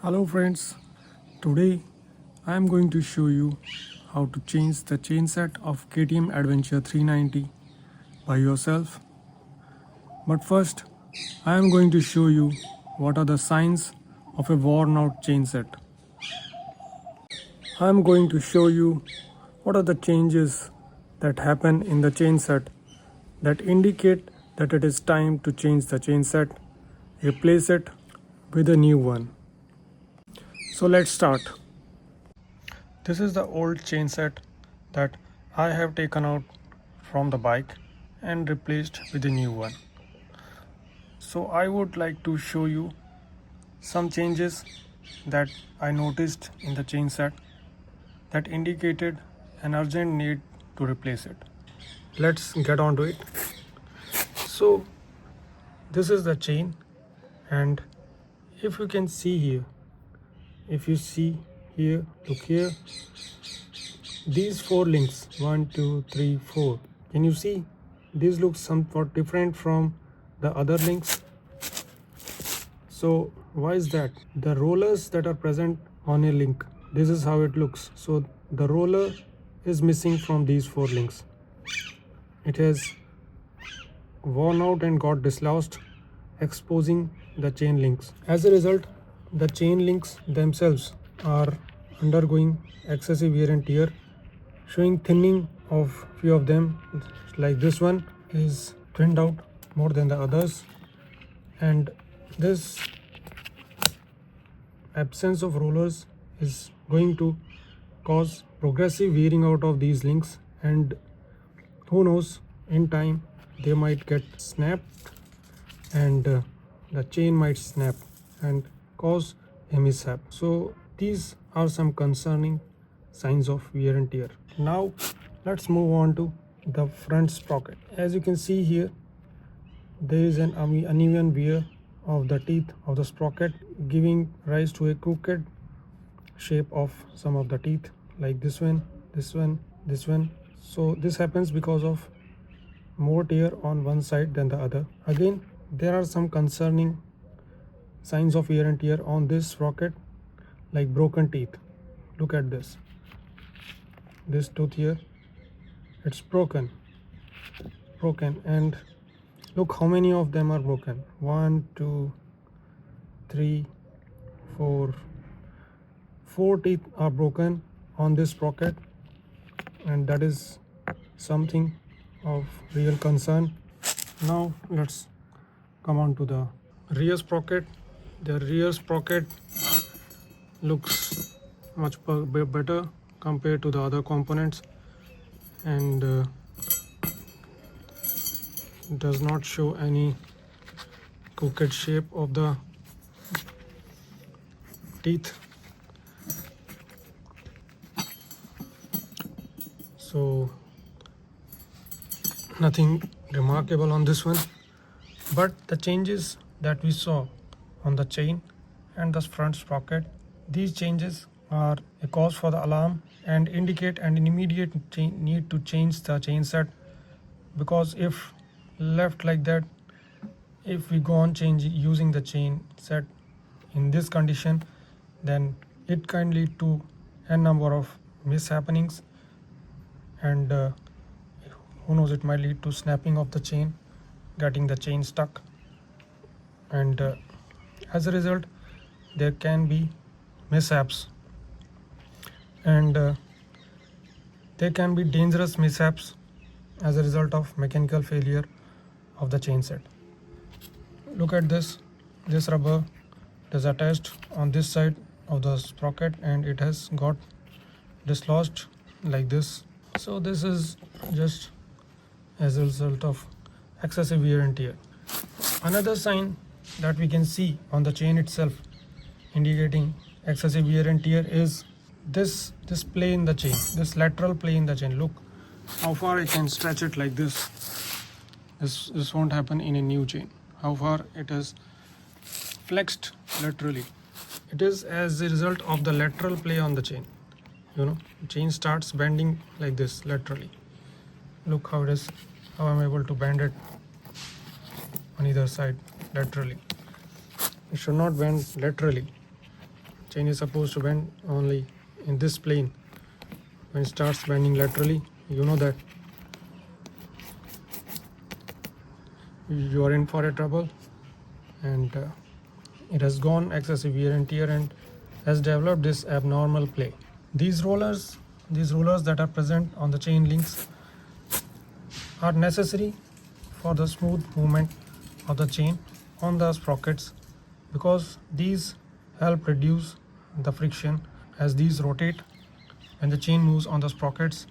Hello friends, today I am going to show you how to change the chain set of KTM Adventure 390 by yourself. But first, I am going to show you what are the signs of a worn out chain set. I am going to show you what are the changes that happen in the chain set that indicate that it is time to change the chain set, replace it with a new one. So let's start. This is the old chain set that I have taken out from the bike and replaced with a new one. So I would like to show you some changes that I noticed in the chain set that indicated an urgent need to replace it. Let's get on to it. So this is the chain, and if you can see here, if you see here, look here, these 4 links, 1 2 3 4, can you see these look somewhat different from the other links? So why is that? The rollers that are present on a link, this is how it looks. So the roller is missing from these 4 links. It has worn out and got dislodged, exposing the chain links. As a result, the chain links themselves are undergoing excessive wear and tear, showing thinning of few of them. Like this one is thinned out more than the others, and this absence of rollers is going to cause progressive wearing out of these links, and who knows, in time they might get snapped, and the chain might snap and cause a mishap. So these are some concerning signs of wear and tear. Now let's move on to the front sprocket. As you can see here, there is an uneven wear of the teeth of the sprocket, giving rise to a crooked shape of some of the teeth, like this one, this one, this one. So this happens because of more tear on one side than the other. Again, there are some concerning signs of wear and tear on this sprocket, like broken teeth. Look at this tooth here, it's broken, and look how many of them are broken. 1 2 3 4 teeth are broken on this sprocket, and that is something of real concern. Now let's come on to the rear sprocket. The rear sprocket looks much better compared to the other components, and does not show any crooked shape of the teeth. So nothing remarkable on this one, but the changes that we saw on the chain and the front sprocket, these changes are a cause for the alarm and indicate an immediate need to change the chain set, because if left like that, if we go on using the chain set in this condition, then it can lead to a number of mishappenings, and who knows, it might lead to snapping of the chain, getting the chain stuck, and as a result there can be mishaps, and there can be dangerous mishaps as a result of mechanical failure of the chain set. Look at this rubber is attached on this side of the sprocket, and it has got dislodged like this. So this is just as a result of excessive wear and tear. Another sign that we can see on the chain itself indicating excessive wear and tear is this play in the chain, this lateral play in the chain. Look how far I can stretch it like this. This won't happen in a new chain. How far it is flexed laterally. It is as a result of the lateral play on the chain. The chain starts bending like this laterally. Look how I'm able to bend it on either side laterally. It should not bend laterally. chain is supposed to bend only in this plane. When it starts bending laterally, you know that you are in for a trouble, and it has gone excessive wear and tear and has developed this abnormal play. These rollers that are present on the chain links are necessary for the smooth movement of the chain on the sprockets, because these help reduce the friction as these rotate when the chain moves on the sprockets.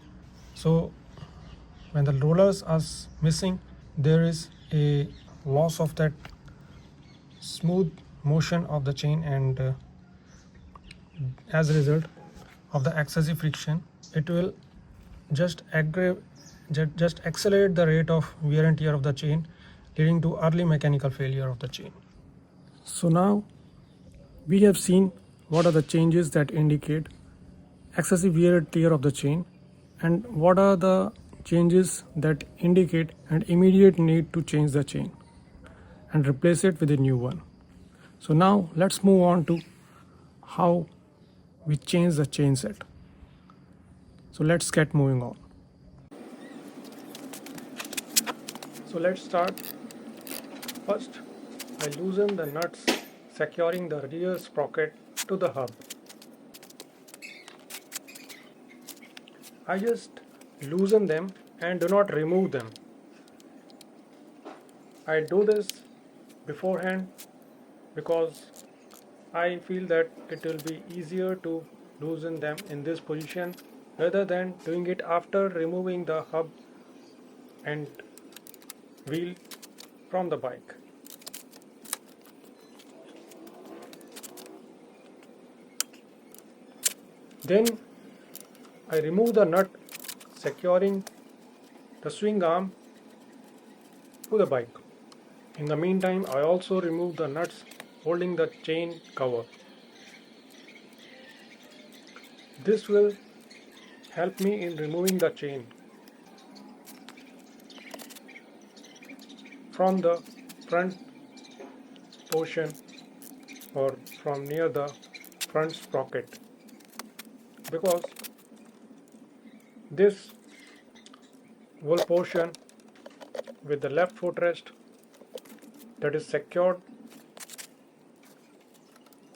So when the rollers are missing, there is a loss of that smooth motion of the chain, and as a result of the excessive friction, it will just accelerate the rate of wear and tear of the chain, leading to early mechanical failure of the chain. So now we have seen what are the changes that indicate excessive wear and tear of the chain, and what are the changes that indicate an immediate need to change the chain and replace it with a new one. So now let's move on to how we change the chain set. So let's get moving on. So let's start. First, I loosen the nuts securing the rear sprocket to the hub. I just loosen them and do not remove them. I do this beforehand because I feel that it will be easier to loosen them in this position rather than doing it after removing the hub and wheel from the bike. Then I remove the nut securing the swing arm to the bike. In the meantime, I also remove the nuts holding the chain cover. This will help me in removing the chain from the front portion or from near the front sprocket, because this whole portion with the left footrest that is secured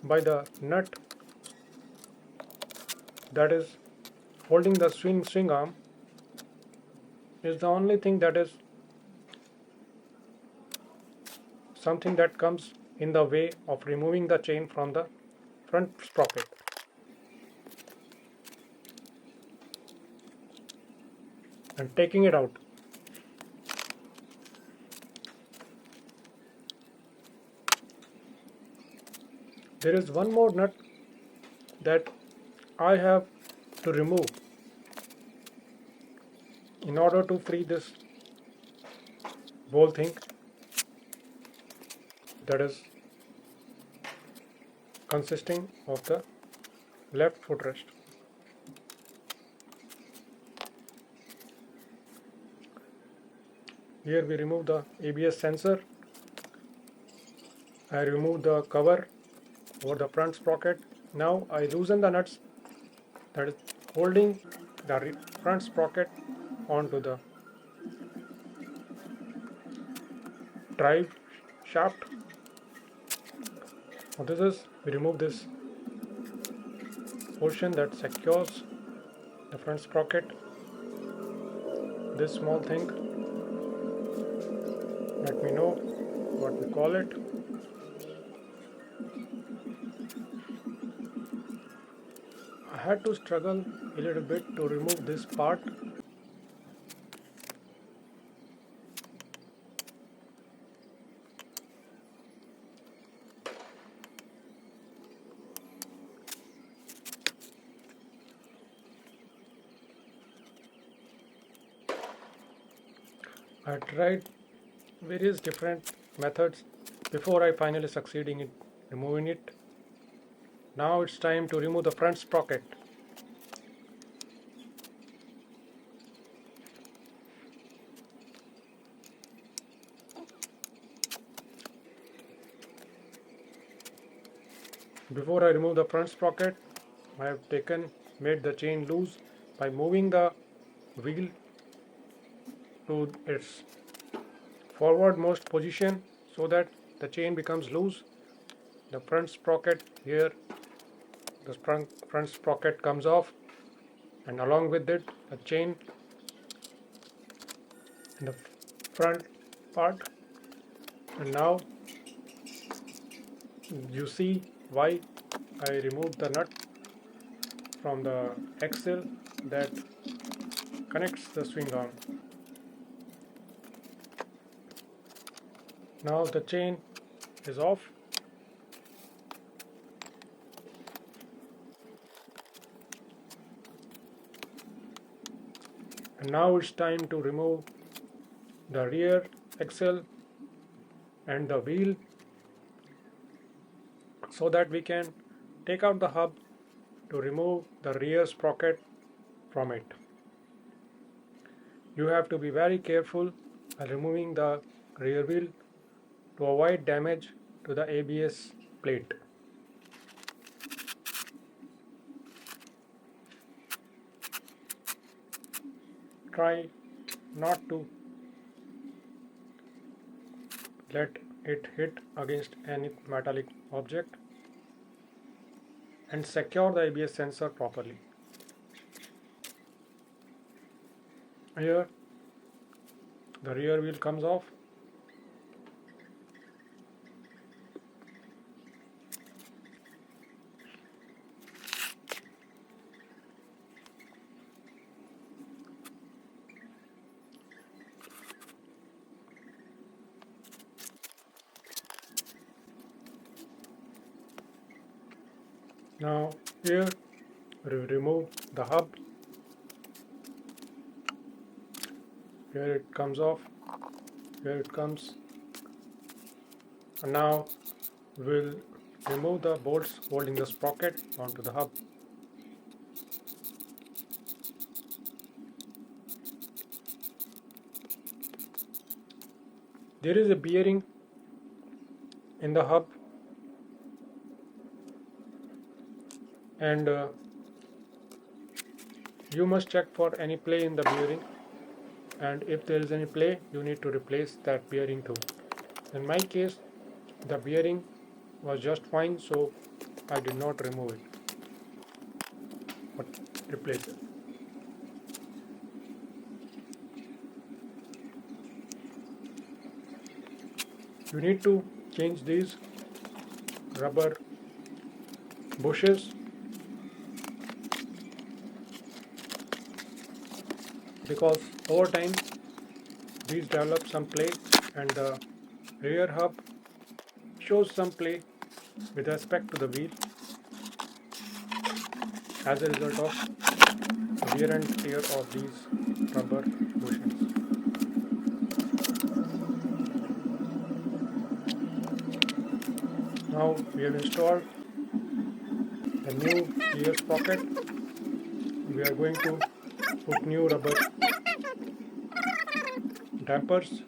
by the nut that is holding the swing arm is the only thing that is something that comes in the way of removing the chain from the front sprocket. And taking it out. There is one more nut that I have to remove in order to free this whole thing that is consisting of the left footrest. Here we remove the ABS sensor. I remove the cover over the front sprocket. Now I loosen the nuts that is holding the front sprocket onto the drive shaft. Now we remove this portion that secures the front sprocket. This small thing, let me know what we call it. I had to struggle a little bit to remove this part. I tried various different methods before I finally succeeding in removing it. Now it's time to remove the front sprocket. Before I remove the front sprocket, I have made the chain loose by moving the wheel to its forwardmost position so that the chain becomes loose. The front sprocket here, the front sprocket comes off, and along with it the chain in the front part. And now you see why I removed the nut from the axle that connects the swing arm. Now the chain is off. And now it's time to remove the rear axle and the wheel so that we can take out the hub to remove the rear sprocket from it. You have to be very careful while removing the rear wheel to avoid damage to the ABS plate. Try not to let it hit against any metallic object and secure the ABS sensor properly. Here the rear wheel comes off. Now here we remove the hub. Here it comes off, here it comes, and now we'll remove the bolts holding the sprocket onto the hub. There is a bearing in the hub, and you must check for any play in the bearing, and if there is any play you need to replace that bearing too. In my case the bearing was just fine, so I did not remove it but replace it. You need to change these rubber bushes because over time these develop some play and the rear hub shows some play with respect to the wheel as a result of wear and tear of these rubber bushings. Now we have installed the new rear sprocket. We are going to put new rubber dampers.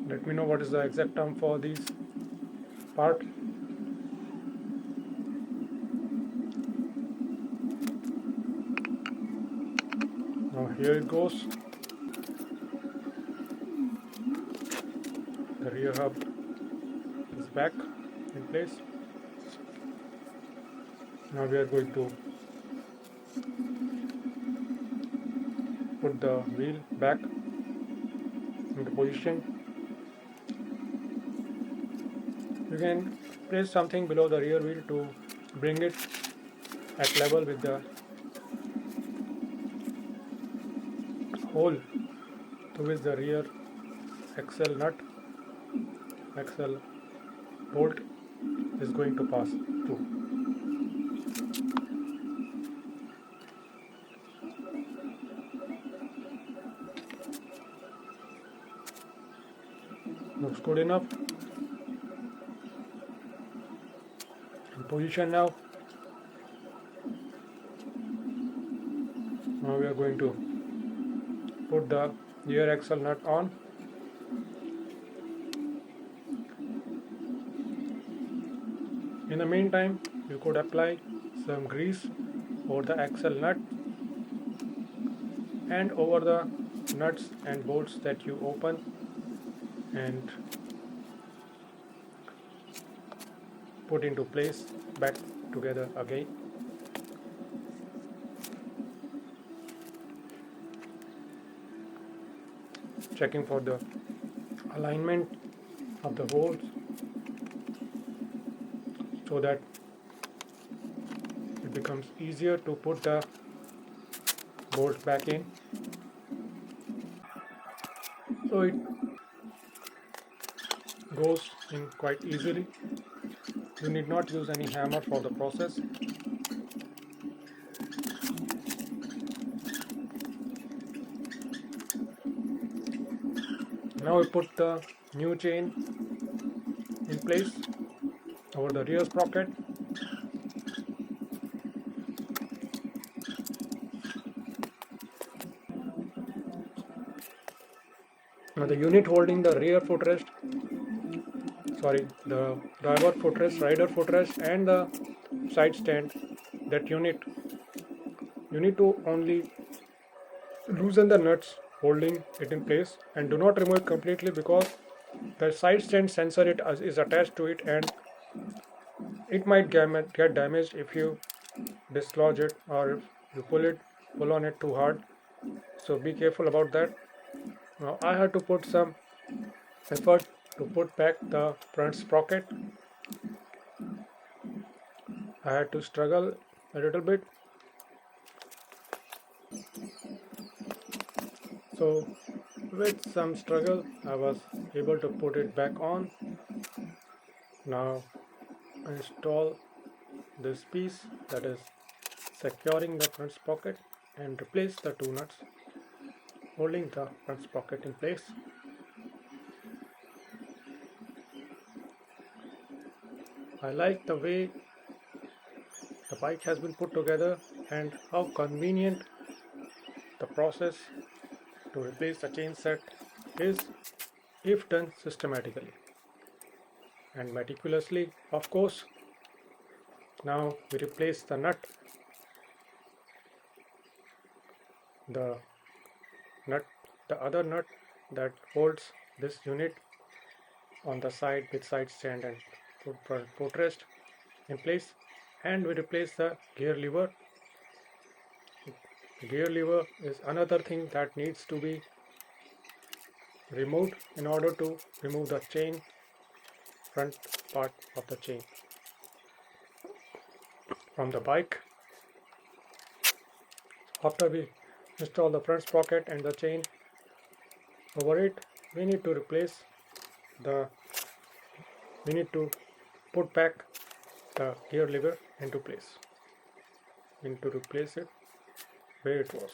Let me know what is the exact term for these part. Now here it goes. The rear hub is back in place. Now we are going to put the wheel back into position. You can place something below the rear wheel to bring it at level with the hole through which the rear axle bolt is going to pass through. Looks good enough. In position now. Now we are going to put the rear axle nut on. In the meantime, you could apply some grease over the axle nut and over the nuts and bolts that you open and put into place back together again. Checking for the alignment of the holes so that it becomes easier to put the bolts back in. So it goes in quite easily. You need not use any hammer for the process. Now we put the new chain in place over the rear sprocket. Now the unit holding the rear footrest, the driver footrest, rider footrest and the side stand, that unit, you need to only loosen the nuts holding it in place and do not remove it completely, because the side stand sensor is attached to it and it might get damaged if you dislodge it or if you pull on it too hard. So be careful about that. Now I had to put some effort to put back the front sprocket. I had to struggle a little bit. So with some struggle I was able to put it back on. Now install this piece that is securing the front sprocket and replace the two nuts holding the front sprocket in place. I like the way the bike has been put together and how convenient the process to replace the chain set is if done systematically and meticulously, of course. Now we replace the nut, the other nut that holds this unit on the side with side stand and footrest in place, and we replace the gear lever. The gear lever is another thing that needs to be removed in order to remove the chain, front part of the chain from the bike. After we install the front sprocket and the chain over it, we need to put back the gear lever into place. We need to replace it where it was.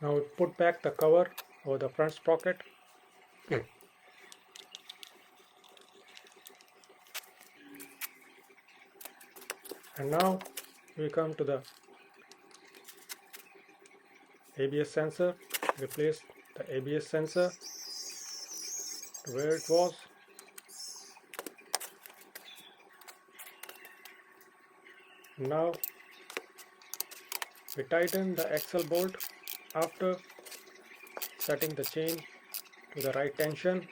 Now we put back the cover over the front sprocket. And now we come to the ABS sensor. Replace the ABS sensor to where it was. Now we tighten the axle bolt after setting the chain to the right tension.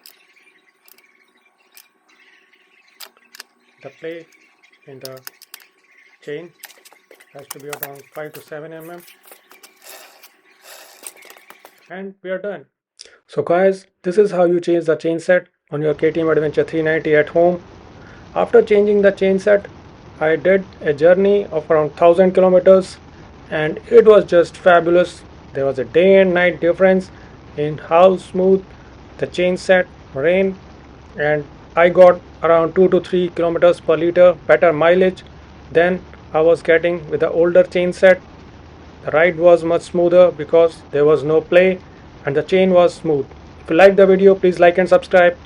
The play in the chain has to be around 5 to 7 mm, and we are done. So guys, this is how you change the chain set on your KTM Adventure 390 at home. After changing the chain set, I did a journey of around 1000 kilometers and it was just fabulous. There was a day and night difference in how smooth the chain set ran, and I got around 2 to 3 kilometers per liter better mileage than I was getting with the older chain set. The ride was much smoother because there was no play and the chain was smooth. If you like the video, please like and subscribe.